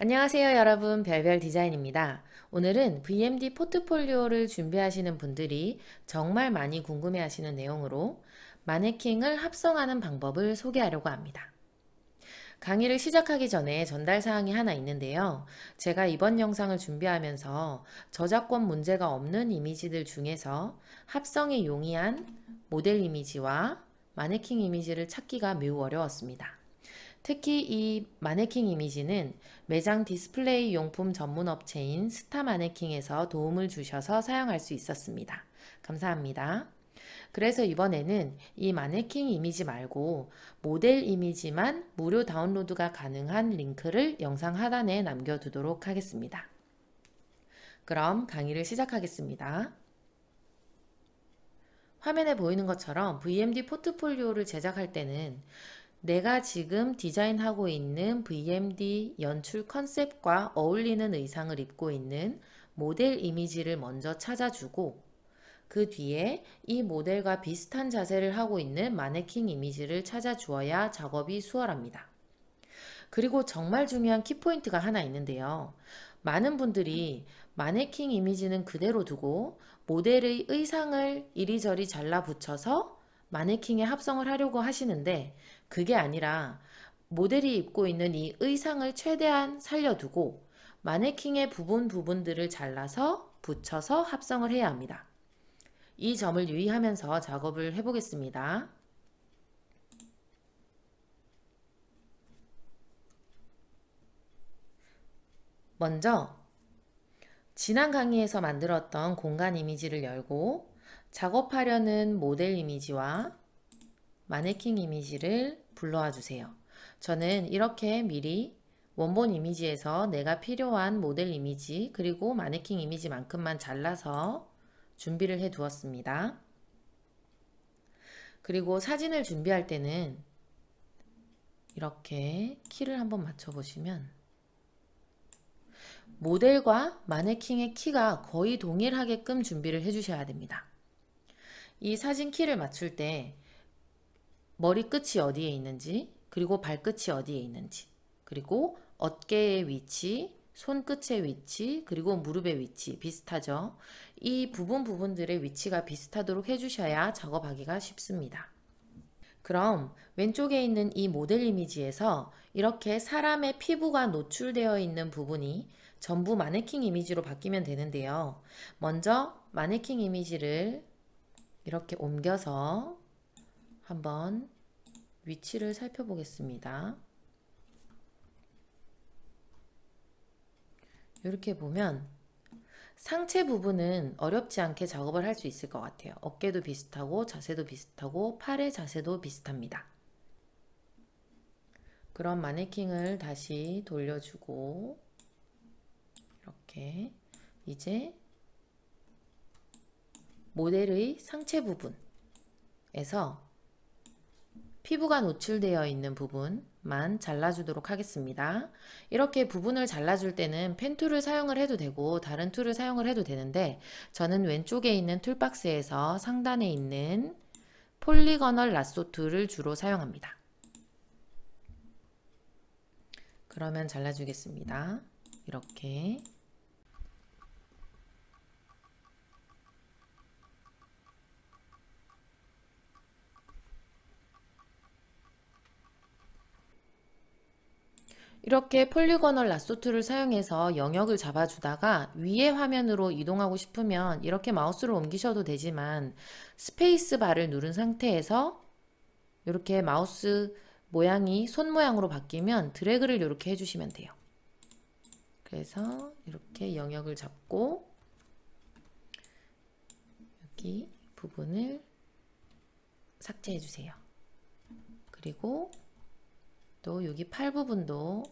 안녕하세요 여러분, 별별 디자인입니다. 오늘은 VMD 포트폴리오를 준비하시는 분들이 정말 많이 궁금해하시는 내용으로 마네킹을 합성하는 방법을 소개하려고 합니다. 강의를 시작하기 전에 전달 사항이 하나 있는데요. 제가 이번 영상을 준비하면서 저작권 문제가 없는 이미지들 중에서 합성이 용이한 모델 이미지와 마네킹 이미지를 찾기가 매우 어려웠습니다. 특히 이 마네킹 이미지는 매장 디스플레이 용품 전문 업체인 스타 마네킹에서 도움을 주셔서 사용할 수 있었습니다. 감사합니다. 그래서 이번에는 이 마네킹 이미지 말고 모델 이미지만 무료 다운로드가 가능한 링크를 영상 하단에 남겨두도록 하겠습니다. 그럼 강의를 시작하겠습니다. 화면에 보이는 것처럼 VMD 포트폴리오를 제작할 때는 내가 지금 디자인하고 있는 VMD 연출 컨셉과 어울리는 의상을 입고 있는 모델 이미지를 먼저 찾아주고 그 뒤에 이 모델과 비슷한 자세를 하고 있는 마네킹 이미지를 찾아주어야 작업이 수월합니다. 그리고 정말 중요한 키포인트가 하나 있는데요. 많은 분들이 마네킹 이미지는 그대로 두고 모델의 의상을 이리저리 잘라 붙여서 마네킹에 합성을 하려고 하시는데 그게 아니라 모델이 입고 있는 이 의상을 최대한 살려두고 마네킹의 부분들을 잘라서 붙여서 합성을 해야 합니다. 이 점을 유의하면서 작업을 해보겠습니다. 먼저 지난 강의에서 만들었던 공간 이미지를 열고 작업하려는 모델 이미지와 마네킹 이미지를 불러와 주세요. 저는 이렇게 미리 원본 이미지에서 내가 필요한 모델 이미지 그리고 마네킹 이미지만큼만 잘라서 준비를 해 두었습니다. 그리고 사진을 준비할 때는 이렇게 키를 한번 맞춰 보시면 모델과 마네킹의 키가 거의 동일하게끔 준비를 해 주셔야 됩니다. 이 사진 키를 맞출 때 머리끝이 어디에 있는지, 그리고 발끝이 어디에 있는지, 그리고 어깨의 위치, 손끝의 위치, 그리고 무릎의 위치 비슷하죠? 이 부분들의 위치가 비슷하도록 해주셔야 작업하기가 쉽습니다. 그럼 왼쪽에 있는 이 모델 이미지에서 이렇게 사람의 피부가 노출되어 있는 부분이 전부 마네킹 이미지로 바뀌면 되는데요. 먼저 마네킹 이미지를 이렇게 옮겨서 한번 위치를 살펴보겠습니다. 이렇게 보면 상체 부분은 어렵지 않게 작업을 할 수 있을 것 같아요. 어깨도 비슷하고 자세도 비슷하고 팔의 자세도 비슷합니다. 그럼 마네킹을 다시 돌려주고 이렇게 이제 모델의 상체 부분에서 피부가 노출되어 있는 부분만 잘라주도록 하겠습니다. 이렇게 부분을 잘라줄 때는 펜 툴을 사용을 해도 되고 다른 툴을 사용을 해도 되는데 저는 왼쪽에 있는 툴박스에서 상단에 있는 폴리거널 라쏘 툴을 주로 사용합니다. 그러면 잘라주겠습니다. 이렇게 이렇게 폴리거널 라쏘 툴을 사용해서 영역을 잡아주다가 위의 화면으로 이동하고 싶으면 이렇게 마우스를 옮기셔도 되지만 스페이스 바를 누른 상태에서 이렇게 마우스 모양이 손 모양으로 바뀌면 드래그를 이렇게 해주시면 돼요. 그래서 이렇게 영역을 잡고 여기 부분을 삭제해 주세요. 그리고 또 여기 팔 부분도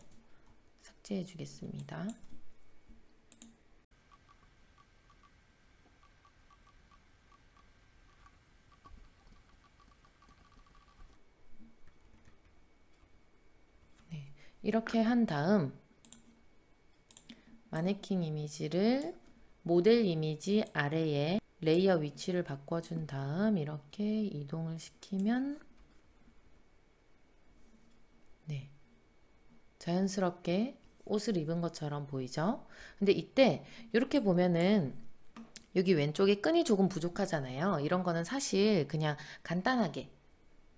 삭제해 주겠습니다. 네, 이렇게 한 다음 마네킹 이미지를 모델 이미지 아래에 레이어 위치를 바꿔준 다음 이렇게 이동을 시키면 네, 자연스럽게 옷을 입은 것처럼 보이죠? 근데 이때 이렇게 보면은 여기 왼쪽에 끈이 조금 부족하잖아요. 이런 거는 사실 그냥 간단하게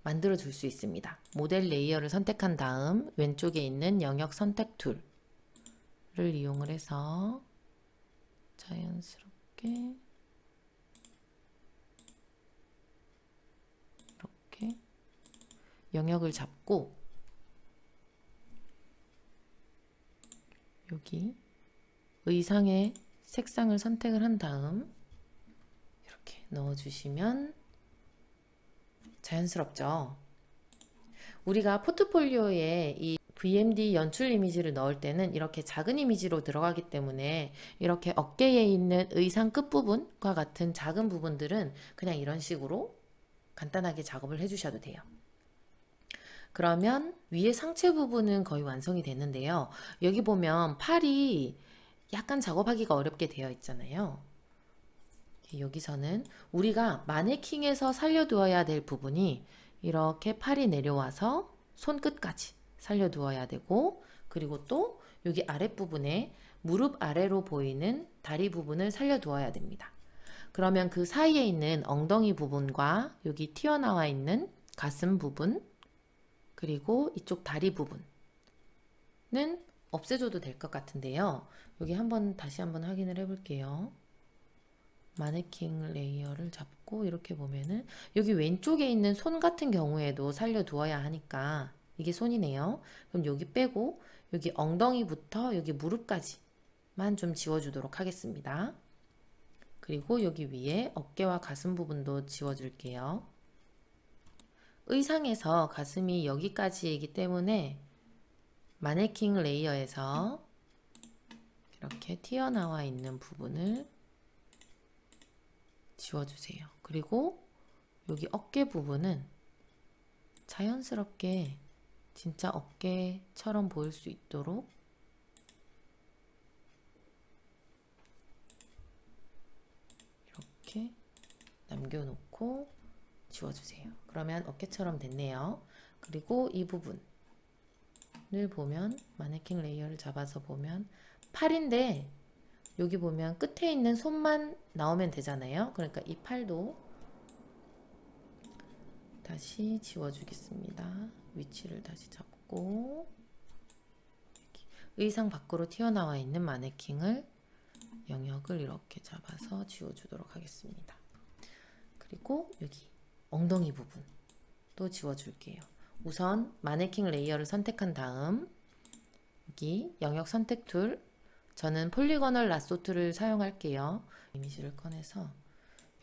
만들어 줄 수 있습니다. 모델 레이어를 선택한 다음 왼쪽에 있는 영역 선택 툴을 이용을 해서 자연스럽게 이렇게 영역을 잡고 여기 의상의 색상을 선택을 한 다음 이렇게 넣어주시면 자연스럽죠. 우리가 포트폴리오에 이 VMD 연출 이미지를 넣을 때는 이렇게 작은 이미지로 들어가기 때문에 이렇게 어깨에 있는 의상 끝부분과 같은 작은 부분들은 그냥 이런 식으로 간단하게 작업을 해주셔도 돼요. 그러면 위에 상체 부분은 거의 완성이 됐는데요. 여기 보면 팔이 약간 작업하기가 어렵게 되어 있잖아요. 여기서는 우리가 마네킹에서 살려두어야 될 부분이 이렇게 팔이 내려와서 손끝까지 살려두어야 되고, 그리고 또 여기 아랫부분에 무릎 아래로 보이는 다리 부분을 살려두어야 됩니다. 그러면 그 사이에 있는 엉덩이 부분과 여기 튀어나와 있는 가슴 부분, 그리고 이쪽 다리 부분은 없애줘도 될 것 같은데요. 여기 다시 한번 확인을 해 볼게요. 마네킹 레이어를 잡고 이렇게 보면은 여기 왼쪽에 있는 손 같은 경우에도 살려두어야 하니까 이게 손이네요. 그럼 여기 빼고 여기 엉덩이부터 여기 무릎까지만 좀 지워주도록 하겠습니다. 그리고 여기 위에 어깨와 가슴 부분도 지워줄게요. 의상에서 가슴이 여기까지이기 때문에 마네킹 레이어에서 이렇게 튀어나와 있는 부분을 지워주세요. 그리고 여기 어깨 부분은 자연스럽게 진짜 어깨처럼 보일 수 있도록 이렇게 남겨놓고 지워주세요. 그러면 어깨처럼 됐네요. 그리고 이 부분을 보면 마네킹 레이어를 잡아서 보면 팔인데 여기 보면 끝에 있는 손만 나오면 되잖아요. 그러니까 이 팔도 다시 지워주겠습니다. 위치를 다시 잡고 여기 의상 밖으로 튀어나와 있는 마네킹을 영역을 이렇게 잡아서 지워주도록 하겠습니다. 그리고 여기 엉덩이 부분 또 지워줄게요. 우선 마네킹 레이어를 선택한 다음 여기 영역 선택 툴, 저는 폴리거널 라쏘 툴을 사용할게요. 이미지를 꺼내서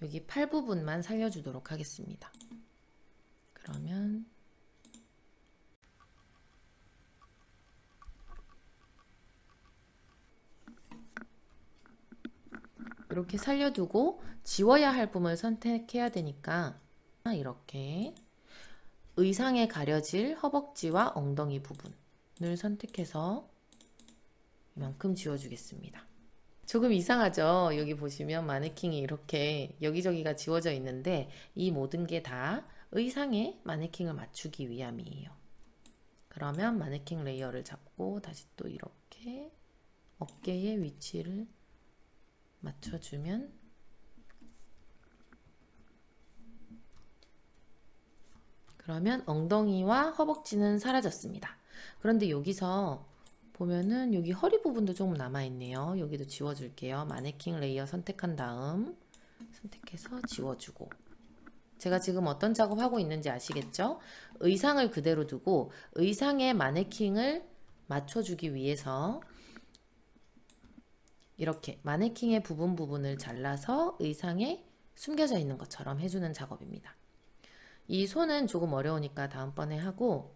여기 팔 부분만 살려주도록 하겠습니다. 그러면 이렇게 살려두고 지워야 할 부분을 선택해야 되니까 이렇게 의상에 가려질 허벅지와 엉덩이 부분을 선택해서 이만큼 지워주겠습니다. 조금 이상하죠? 여기 보시면 마네킹이 이렇게 여기저기가 지워져 있는데 이 모든 게 다 의상에 마네킹을 맞추기 위함이에요. 그러면 마네킹 레이어를 잡고 다시 또 이렇게 어깨의 위치를 맞춰주면 그러면 엉덩이와 허벅지는 사라졌습니다. 그런데 여기서 보면은 여기 허리 부분도 조금 남아있네요. 여기도 지워줄게요. 마네킹 레이어 선택한 다음 선택해서 지워주고, 제가 지금 어떤 작업하고 있는지 아시겠죠? 의상을 그대로 두고 의상의 마네킹을 맞춰주기 위해서 이렇게 마네킹의 부분을 잘라서 의상에 숨겨져 있는 것처럼 해주는 작업입니다. 이 손은 조금 어려우니까 다음번에 하고,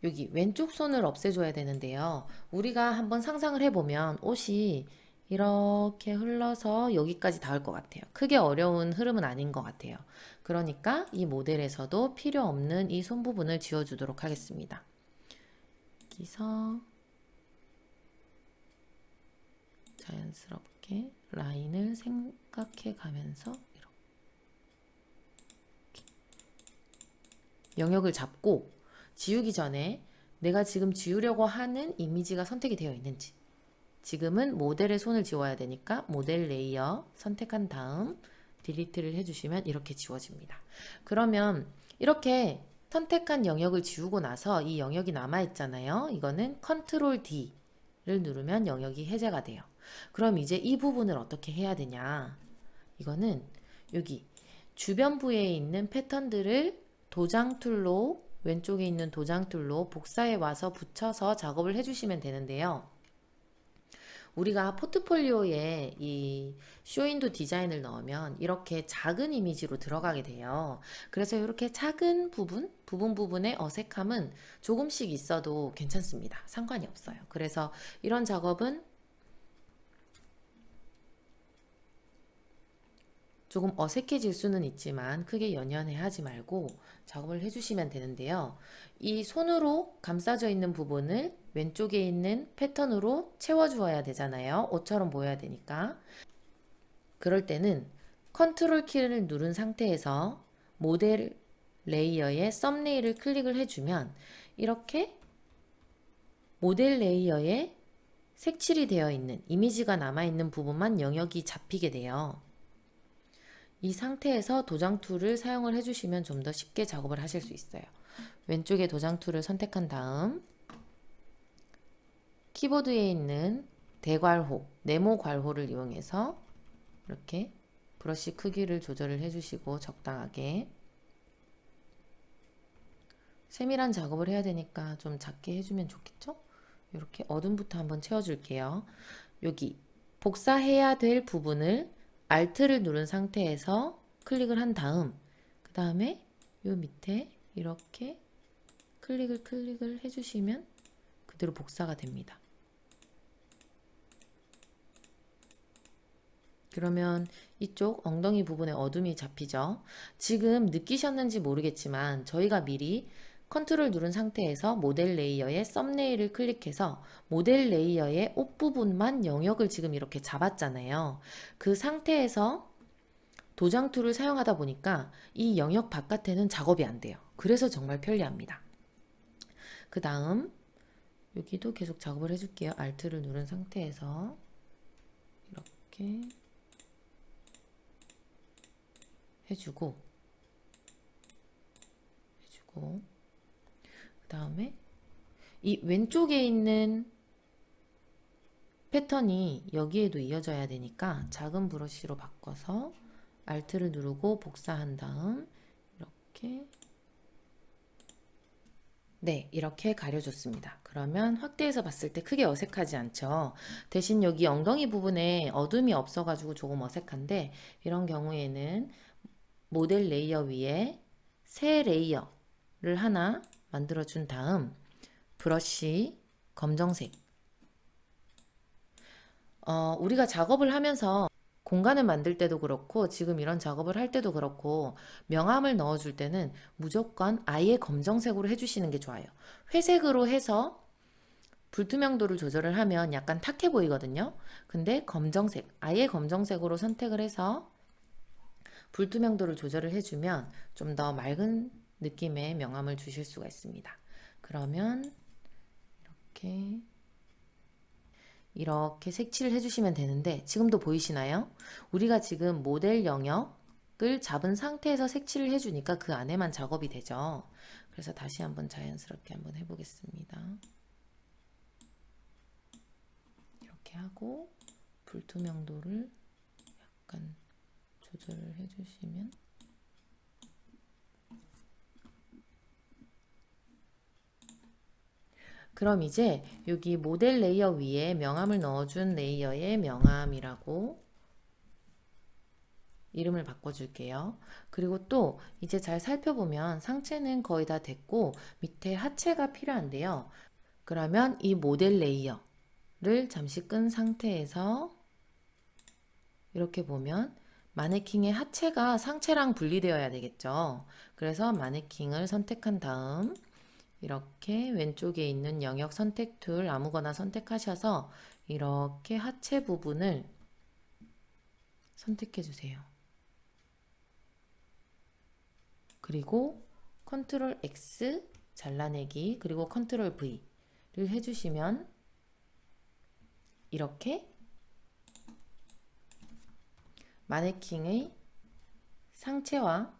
여기 왼쪽 손을 없애줘야 되는데요. 우리가 한번 상상을 해보면 옷이 이렇게 흘러서 여기까지 닿을 것 같아요. 크게 어려운 흐름은 아닌 것 같아요. 그러니까 이 모델에서도 필요 없는 이 손 부분을 지워주도록 하겠습니다. 여기서 자연스럽게 라인을 생각해 가면서 이렇게 영역을 잡고, 지우기 전에 내가 지금 지우려고 하는 이미지가 선택이 되어 있는지. 지금은 모델의 손을 지워야 되니까 모델 레이어 선택한 다음 딜리트를 해주시면 이렇게 지워집니다. 그러면 이렇게 선택한 영역을 지우고 나서 이 영역이 남아있잖아요. 이거는 컨트롤 D를 누르면 영역이 해제가 돼요. 그럼 이제 이 부분을 어떻게 해야 되냐. 이거는 여기 주변부에 있는 패턴들을 도장 툴로 왼쪽에 있는 도장 툴로 복사해 와서 붙여서 작업을 해주시면 되는데요. 우리가 포트폴리오에 이 쇼윈도 디자인을 넣으면 이렇게 작은 이미지로 들어가게 돼요. 그래서 이렇게 작은 부분의 어색함은 조금씩 있어도 괜찮습니다. 상관이 없어요. 그래서 이런 작업은 조금 어색해질 수는 있지만 크게 연연해 하지 말고 작업을 해주시면 되는데요. 이 손으로 감싸져 있는 부분을 왼쪽에 있는 패턴으로 채워주어야 되잖아요. 옷처럼 보여야 되니까. 그럴 때는 컨트롤 키를 누른 상태에서 모델 레이어의 썸네일을 클릭을 해주면 이렇게 모델 레이어에 색칠이 되어 있는 이미지가 남아있는 부분만 영역이 잡히게 돼요. 이 상태에서 도장 툴을 사용을 해주시면 좀 더 쉽게 작업을 하실 수 있어요. 왼쪽에 도장 툴을 선택한 다음 키보드에 있는 대괄호, 네모 괄호를 이용해서 이렇게 브러쉬 크기를 조절을 해주시고 적당하게 세밀한 작업을 해야 되니까 좀 작게 해주면 좋겠죠? 이렇게 어둠부터 한번 채워줄게요. 여기 복사해야 될 부분을 Alt를 누른 상태에서 클릭을 한 다음 그 다음에 요 밑에 이렇게 클릭을 해주시면 그대로 복사가 됩니다. 그러면 이쪽 엉덩이 부분에 어둠이 잡히죠. 지금 느끼셨는지 모르겠지만 저희가 미리 컨트롤 누른 상태에서 모델 레이어의 썸네일을 클릭해서 모델 레이어의 옷 부분만 영역을 지금 이렇게 잡았잖아요. 그 상태에서 도장 툴을 사용하다 보니까 이 영역 바깥에는 작업이 안 돼요. 그래서 정말 편리합니다. 그 다음 여기도 계속 작업을 해줄게요. Alt를 누른 상태에서 이렇게 해주고 그 다음에 이 왼쪽에 있는 패턴이 여기에도 이어져야 되니까 작은 브러쉬로 바꿔서 Alt를 누르고 복사한 다음 이렇게 네, 이렇게 가려줬습니다. 그러면 확대해서 봤을 때 크게 어색하지 않죠? 대신 여기 엉덩이 부분에 어둠이 없어가지고 조금 어색한데 이런 경우에는 모델 레이어 위에 새 레이어를 하나 만들어준 다음 브러쉬 검정색 우리가 작업을 하면서 공간을 만들 때도 그렇고 지금 이런 작업을 할 때도 그렇고 명암을 넣어줄 때는 무조건 아예 검정색으로 해주시는 게 좋아요. 회색으로 해서 불투명도를 조절을 하면 약간 탁해 보이거든요. 근데 검정색, 아예 검정색으로 선택을 해서 불투명도를 조절을 해주면 좀 더 맑은 느낌의 명암을 주실 수가 있습니다. 그러면 이렇게 색칠을 해주시면 되는데 지금도 보이시나요? 우리가 지금 모델 영역을 잡은 상태에서 색칠을 해주니까 그 안에만 작업이 되죠. 그래서 다시 한번 자연스럽게 한번 해보겠습니다. 이렇게 하고 불투명도를 약간 조절을 해주시면 그럼 이제 여기 모델 레이어 위에 명암을 넣어준 레이어의 명암이라고 이름을 바꿔줄게요. 그리고 또 이제 잘 살펴보면 상체는 거의 다 됐고 밑에 하체가 필요한데요. 그러면 이 모델 레이어를 잠시 끈 상태에서 이렇게 보면 마네킹의 하체가 상체랑 분리되어야 되겠죠. 그래서 마네킹을 선택한 다음 이렇게 왼쪽에 있는 영역 선택 툴 아무거나 선택하셔서 이렇게 하체 부분을 선택해 주세요. 그리고 컨트롤 X 잘라내기, 그리고 컨트롤 V를 해주시면 이렇게 마네킹의 상체와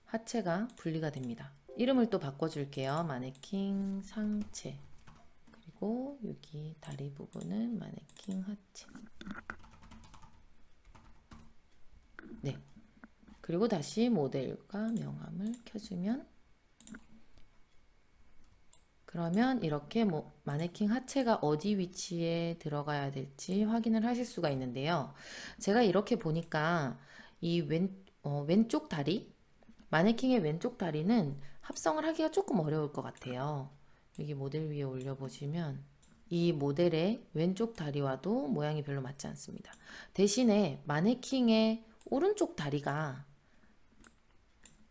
하체가 분리가 됩니다. 이름을 또 바꿔줄게요. 마네킹 상체, 그리고 여기 다리 부분은 마네킹 하체. 네. 그리고 다시 모델과 명암을 켜주면, 그러면 이렇게 마네킹 하체가 어디 위치에 들어가야 될지 확인을 하실 수가 있는데요. 제가 이렇게 보니까 이 왼쪽 다리, 마네킹의 왼쪽 다리는 합성을 하기가 조금 어려울 것 같아요. 여기 모델 위에 올려보시면 이 모델의 왼쪽 다리와도 모양이 별로 맞지 않습니다. 대신에 마네킹의 오른쪽 다리가,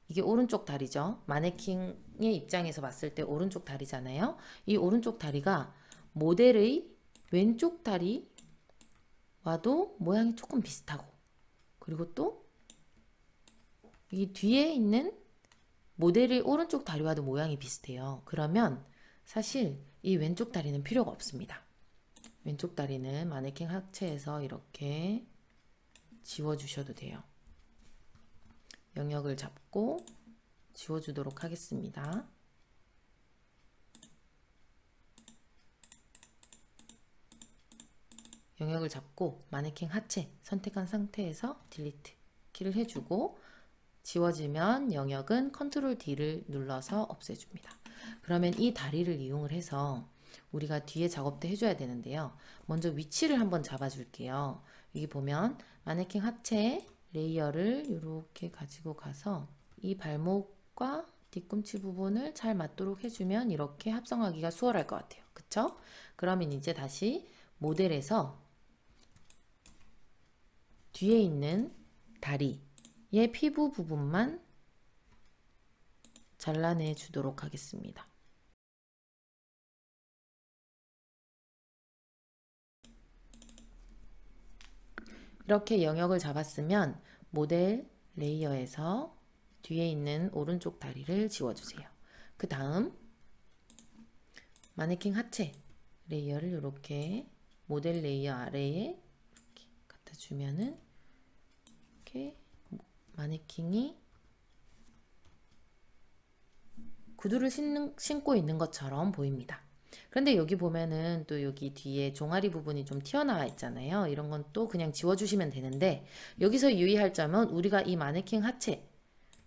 이게 오른쪽 다리죠. 마네킹의 입장에서 봤을 때 오른쪽 다리잖아요. 이 오른쪽 다리가 모델의 왼쪽 다리와도 모양이 조금 비슷하고, 그리고 또 이 뒤에 있는 모델의 오른쪽 다리와도 모양이 비슷해요. 그러면 사실 이 왼쪽 다리는 필요가 없습니다. 왼쪽 다리는 마네킹 하체에서 이렇게 지워주셔도 돼요. 영역을 잡고 지워주도록 하겠습니다. 영역을 잡고 마네킹 하체 선택한 상태에서 딜리트 키를 해주고, 지워지면 영역은 컨트롤 D를 눌러서 없애줍니다. 그러면 이 다리를 이용을 해서 우리가 뒤에 작업도 해줘야 되는데요. 먼저 위치를 한번 잡아줄게요. 여기 보면 마네킹 하체 레이어를 이렇게 가지고 가서 이 발목과 뒤꿈치 부분을 잘 맞도록 해주면 이렇게 합성하기가 수월할 것 같아요. 그쵸? 그러면 이제 다시 모델에서 뒤에 있는 다리의 피부 부분만 잘라내 주도록 하겠습니다. 이렇게 영역을 잡았으면 모델 레이어에서 뒤에 있는 오른쪽 다리를 지워주세요. 그 다음 마네킹 하체 레이어를 이렇게 모델 레이어 아래에 이렇게 갖다 주면은 이렇게 마네킹이 구두를 신고 있는 것처럼 보입니다. 그런데 여기 보면은 또 여기 뒤에 종아리 부분이 좀 튀어나와 있잖아요. 이런 건 또 그냥 지워주시면 되는데, 여기서 유의할 점은 우리가 이 마네킹 하체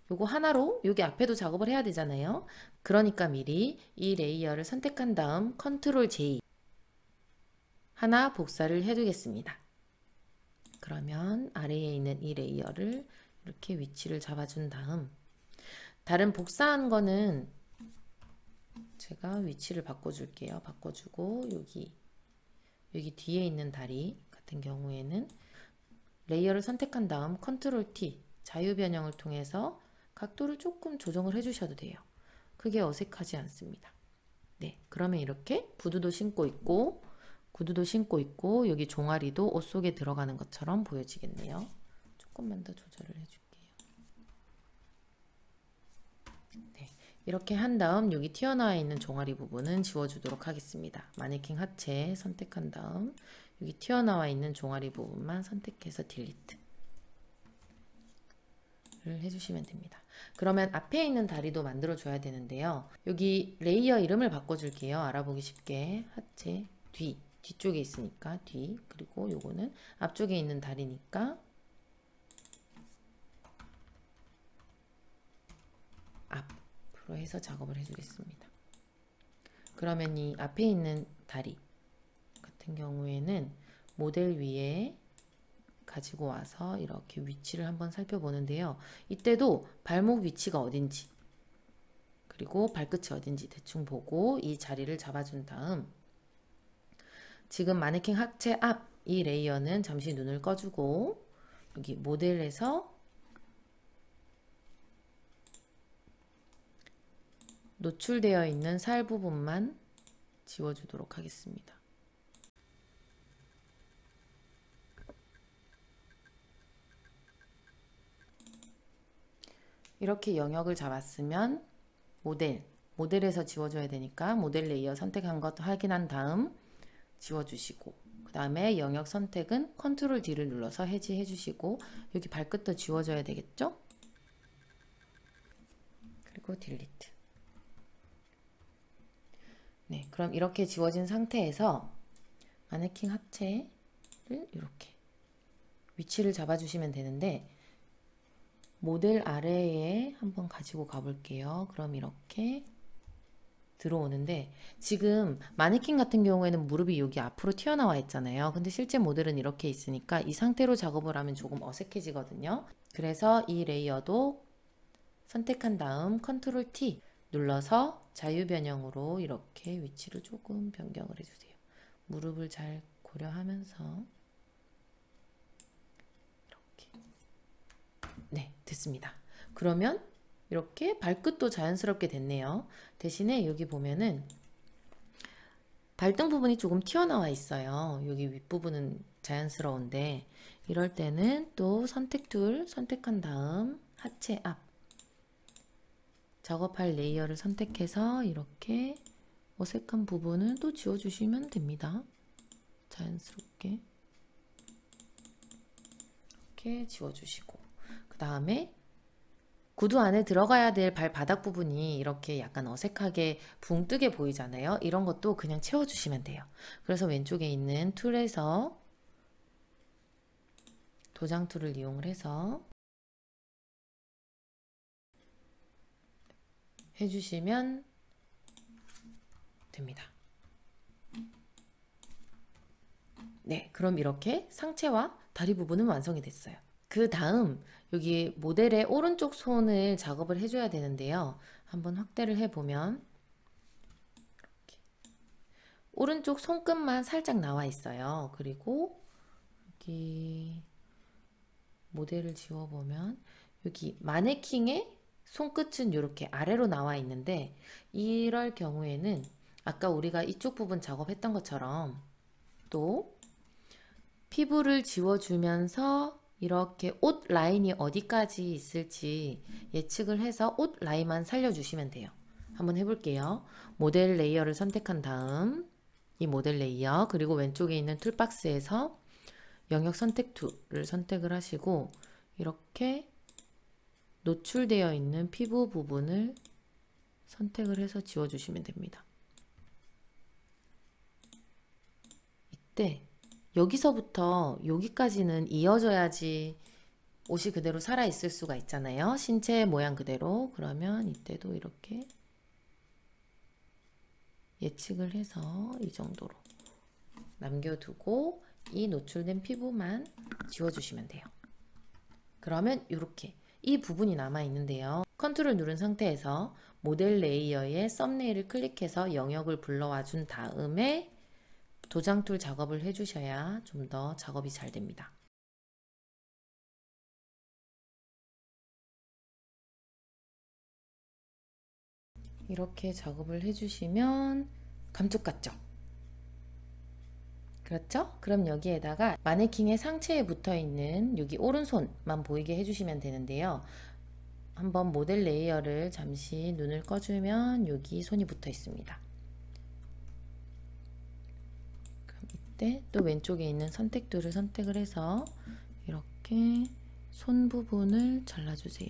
요거 하나로 여기 앞에도 작업을 해야 되잖아요. 그러니까 미리 이 레이어를 선택한 다음 컨트롤 J 하나 복사를 해두겠습니다. 그러면 아래에 있는 이 레이어를 이렇게 위치를 잡아준 다음, 다른 복사한 거는 제가 위치를 바꿔줄게요. 바꿔주고 여기 뒤에 있는 다리 같은 경우에는 레이어를 선택한 다음 컨트롤 T 자유 변형을 통해서 각도를 조금 조정을 해주셔도 돼요. 그게 어색하지 않습니다. 네, 그러면 이렇게 구두도 신고 있고 여기 종아리도 옷 속에 들어가는 것처럼 보여지겠네요. 조금만 더 조절을 해줄게요. 네, 이렇게 한 다음 여기 튀어나와 있는 종아리 부분은 지워주도록 하겠습니다. 마네킹 하체 선택한 다음 여기 튀어나와 있는 종아리 부분만 선택해서 딜리트 를 해주시면 됩니다. 그러면 앞에 있는 다리도 만들어 줘야 되는데요. 여기 레이어 이름을 바꿔줄게요. 알아보기 쉽게. 하체 뒤쪽에 있으니까 뒤, 그리고 요거는 앞쪽에 있는 다리니까 앞으로 해서 작업을 해주겠습니다. 그러면 이 앞에 있는 다리 같은 경우에는 모델 위에 가지고 와서 이렇게 위치를 한번 살펴보는데요. 이때도 발목 위치가 어딘지 그리고 발끝이 어딘지 대충 보고 이 자리를 잡아준 다음, 지금 마네킹 하체 앞 이 레이어는 잠시 눈을 꺼주고 여기 모델에서 노출되어 있는 살 부분만 지워주도록 하겠습니다. 이렇게 영역을 잡았으면 모델에서 지워줘야 되니까 모델 레이어 선택한 것 확인한 다음 지워주시고, 그 다음에 영역 선택은 컨트롤 D를 눌러서 해지해 주시고, 여기 발끝도 지워줘야 되겠죠? 그리고 딜리트. 네, 그럼 이렇게 지워진 상태에서 마네킹 하체를 이렇게 위치를 잡아주시면 되는데, 모델 아래에 한번 가지고 가볼게요. 그럼 이렇게 들어오는데, 지금 마네킹 같은 경우에는 무릎이 여기 앞으로 튀어나와 있잖아요. 근데 실제 모델은 이렇게 있으니까 이 상태로 작업을 하면 조금 어색해지거든요. 그래서 이 레이어도 선택한 다음 컨트롤 T 눌러서 자유 변형으로 이렇게 위치를 조금 변경을 해주세요. 무릎을 잘 고려하면서 이렇게. 네, 됐습니다. 그러면 이렇게 발끝도 자연스럽게 됐네요. 대신에 여기 보면은 발등 부분이 조금 튀어나와 있어요. 여기 윗부분은 자연스러운데, 이럴 때는 또 선택 툴 선택한 다음 하체 앞 작업할 레이어를 선택해서 이렇게 어색한 부분은 또 지워주시면 됩니다. 자연스럽게 이렇게 지워주시고, 그 다음에 구두 안에 들어가야 될 발바닥 부분이 이렇게 약간 어색하게 붕 뜨게 보이잖아요. 이런 것도 그냥 채워주시면 돼요. 그래서 왼쪽에 있는 툴에서 도장 툴을 이용을 해서 해주시면 됩니다. 네, 그럼 이렇게 상체와 다리 부분은 완성이 됐어요. 그 다음 여기 모델의 오른쪽 손을 작업을 해줘야 되는데요. 한번 확대를 해보면 이렇게 오른쪽 손끝만 살짝 나와 있어요. 그리고 여기 모델을 지워보면 여기 마네킹의 손끝은 이렇게 아래로 나와 있는데, 이럴 경우에는 아까 우리가 이쪽 부분 작업했던 것처럼 또 피부를 지워주면서 이렇게 옷 라인이 어디까지 있을지 예측을 해서 옷 라인만 살려주시면 돼요. 한번 해볼게요. 모델 레이어를 선택한 다음 이 모델 레이어, 그리고 왼쪽에 있는 툴박스에서 영역 선택 툴을 선택을 하시고 이렇게 노출되어 있는 피부 부분을 선택을 해서 지워주시면 됩니다. 이때 여기서부터 여기까지는 이어져야지 옷이 그대로 살아있을 수가 있잖아요. 신체 모양 그대로. 그러면 이때도 이렇게 예측을 해서 이 정도로 남겨두고 이 노출된 피부만 지워주시면 돼요. 그러면 이렇게 이 부분이 남아 있는데요. 컨트롤 누른 상태에서 모델 레이어의 썸네일을 클릭해서 영역을 불러와 준 다음에 도장 툴 작업을 해주셔야 좀 더 작업이 잘 됩니다. 이렇게 작업을 해주시면 감쪽 같죠? 그렇죠? 그럼 여기에다가 마네킹의 상체에 붙어있는 여기 오른손만 보이게 해주시면 되는데요. 한번 모델 레이어를 잠시 눈을 꺼주면 여기 손이 붙어 있습니다. 그럼 이때 또 왼쪽에 있는 선택툴을 선택을 해서 이렇게 손 부분을 잘라주세요.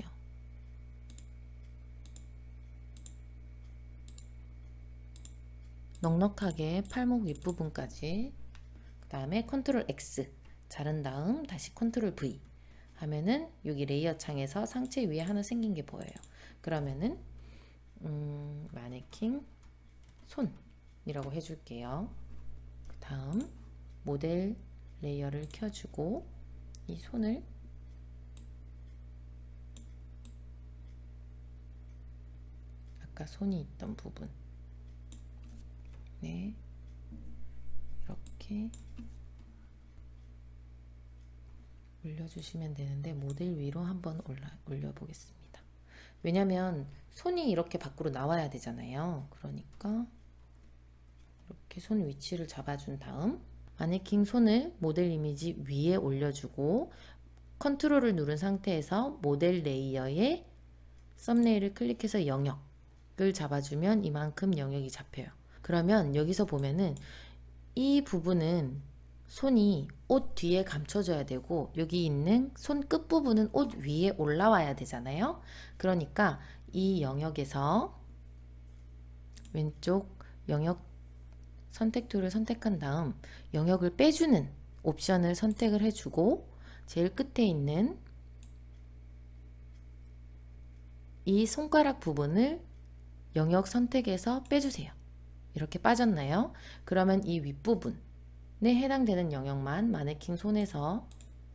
넉넉하게 팔목 윗부분까지. 그 다음에 컨트롤 X 자른 다음 다시 컨트롤 V 하면은 여기 레이어 창에서 상체 위에 하나 생긴 게 보여요. 그러면은 마네킹 손이라고 해줄게요. 그 다음 모델 레이어를 켜주고 이 손을 아까 손이 있던 부분 네 이렇게 올려주시면 되는데 모델 위로 한번 올려보겠습니다. 왜냐면 손이 이렇게 밖으로 나와야 되잖아요. 그러니까 이렇게 손 위치를 잡아준 다음 마네킹 손을 모델 이미지 위에 올려주고 컨트롤을 누른 상태에서 모델 레이어의 썸네일을 클릭해서 영역을 잡아주면 이만큼 영역이 잡혀요. 그러면 여기서 보면은 이 부분은 손이 옷 뒤에 감춰져야 되고 여기 있는 손 끝부분은 옷 위에 올라와야 되잖아요. 그러니까 이 영역에서 왼쪽 영역 선택 툴을 선택한 다음 영역을 빼주는 옵션을 선택을 해주고 제일 끝에 있는 이 손가락 부분을 영역 선택해서 빼주세요. 이렇게 빠졌나요? 그러면 이 윗부분에 해당되는 영역만 마네킹 손에서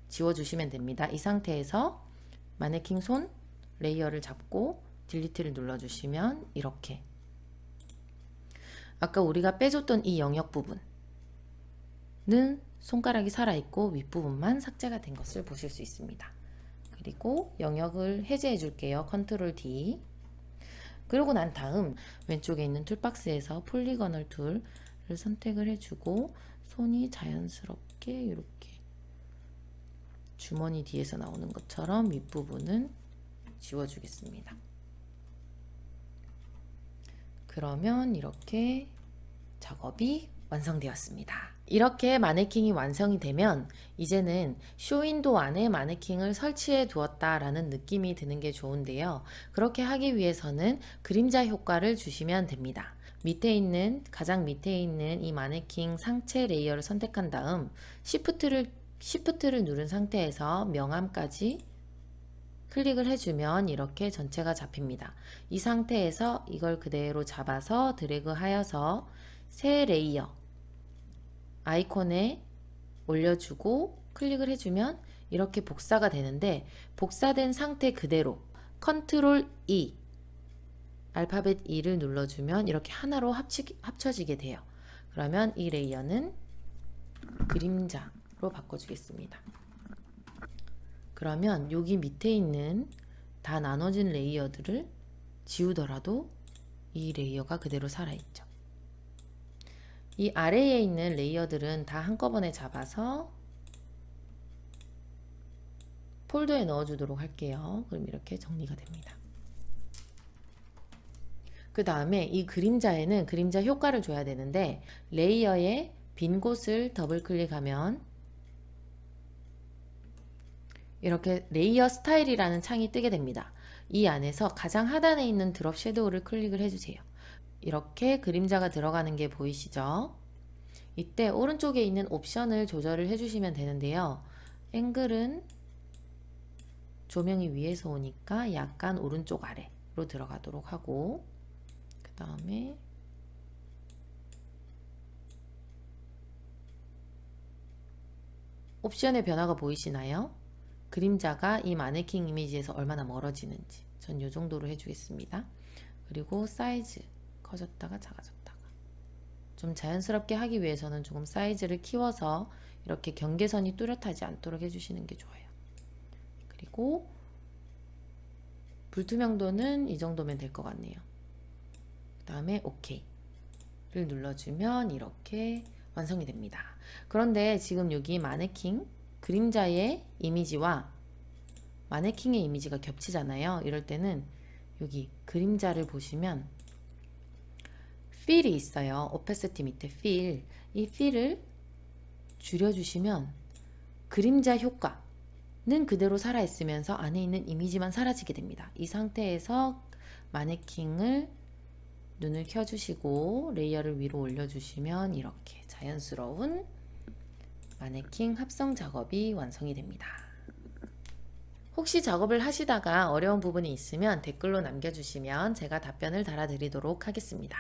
지워주시면 됩니다. 이 상태에서 마네킹 손 레이어를 잡고 딜리트를 눌러주시면 이렇게 아까 우리가 빼줬던 이 영역 부분은 손가락이 살아있고 윗부분만 삭제가 된 것을 보실 수 있습니다. 그리고 영역을 해제해 줄게요. 컨트롤 D. 그러고 난 다음 왼쪽에 있는 툴박스에서 폴리거널 툴을 선택을 해주고 손이 자연스럽게 이렇게 주머니 뒤에서 나오는 것처럼 윗부분은 지워주겠습니다. 그러면 이렇게 작업이 완성되었습니다. 이렇게 마네킹이 완성이 되면 이제는 쇼윈도 안에 마네킹을 설치해 두었다라는 느낌이 드는 게 좋은데요. 그렇게 하기 위해서는 그림자 효과를 주시면 됩니다. 가장 밑에 있는 이 마네킹 상체 레이어를 선택한 다음 Shift를 누른 상태에서 명암까지 클릭을 해주면 이렇게 전체가 잡힙니다. 이 상태에서 이걸 그대로 잡아서 드래그 하여서 새 레이어 아이콘에 올려주고 클릭을 해주면 이렇게 복사가 되는데 복사된 상태 그대로 컨트롤 E 알파벳 E를 눌러주면 이렇게 하나로 합쳐지게 돼요. 그러면 이 레이어는 그림자로 바꿔주겠습니다. 그러면 여기 밑에 있는 다 나눠진 레이어들을 지우더라도 이 레이어가 그대로 살아있죠. 이 아래에 있는 레이어들은 다 한꺼번에 잡아서 폴더에 넣어주도록 할게요. 그럼 이렇게 정리가 됩니다. 그 다음에 이 그림자에는 그림자 효과를 줘야 되는데 레이어의 빈 곳을 더블 클릭하면 이렇게 레이어 스타일이라는 창이 뜨게 됩니다. 이 안에서 가장 하단에 있는 드롭 섀도우를 클릭을 해주세요. 이렇게 그림자가 들어가는 게 보이시죠? 이때 오른쪽에 있는 옵션을 조절을 해주시면 되는데요. 앵글은 조명이 위에서 오니까 약간 오른쪽 아래로 들어가도록 하고 그 다음에 옵션의 변화가 보이시나요? 그림자가 이 마네킹 이미지에서 얼마나 멀어지는지 전 이 정도로 해주겠습니다. 그리고 사이즈 커졌다가 작아졌다가 좀 자연스럽게 하기 위해서는 조금 사이즈를 키워서 이렇게 경계선이 뚜렷하지 않도록 해주시는 게 좋아요. 그리고 불투명도는 이 정도면 될 것 같네요. 그 다음에 OK를 눌러주면 이렇게 완성이 됩니다. 그런데 지금 여기 마네킹 그림자의 이미지와 마네킹의 이미지가 겹치잖아요. 이럴 때는 여기 그림자를 보시면 필이 있어요. 오페시티 밑에 필. 이 필을 줄여주시면 그림자 효과는 그대로 살아있으면서 안에 있는 이미지만 사라지게 됩니다. 이 상태에서 마네킹을 눈을 켜주시고 레이어를 위로 올려주시면 이렇게 자연스러운 마네킹 합성 작업이 완성이 됩니다. 혹시 작업을 하시다가 어려운 부분이 있으면 댓글로 남겨주시면 제가 답변을 달아드리도록 하겠습니다.